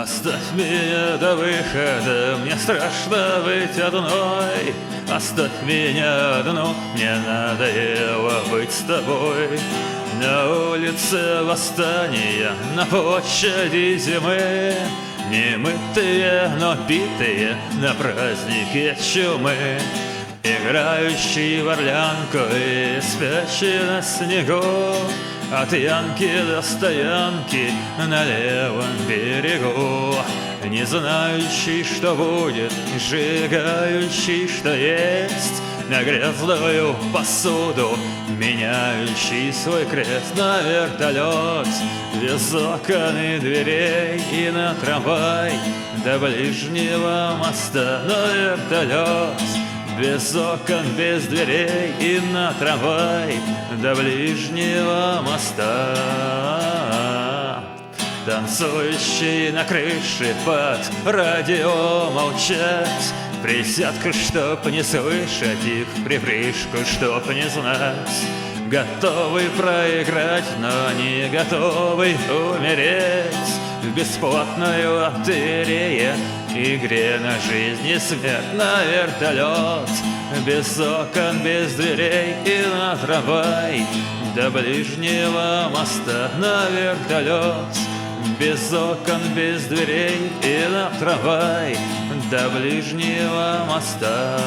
Оставь меня до выхода, мне страшно быть одной. Оставь меня одну, мне надоело быть с тобой. На улице восстания, на площади зимы, немытые, но битые на празднике чумы, играющий в орлянку и спящий на снегу, от Янки до стоянки на левом берегу, не знающий, что будет, сжигающий, что есть, на грязную посуду меняющий свой крест, на вертолет без окон и дверей и на трамвай до ближнего моста, на вертолет без окон, без дверей и на трамвай до ближнего моста. Танцующие на крыше под радио молчат, присядка, чтоб не слышать их, припрыжку, чтоб не знать. Готовый проиграть, но не готовый умереть в бесплатной лотерее, игре на жизнь и смерть, на вертолет без окон, без дверей и на трамвай до ближнего моста, на вертолет без окон, без дверей и на трамвай до ближнего моста.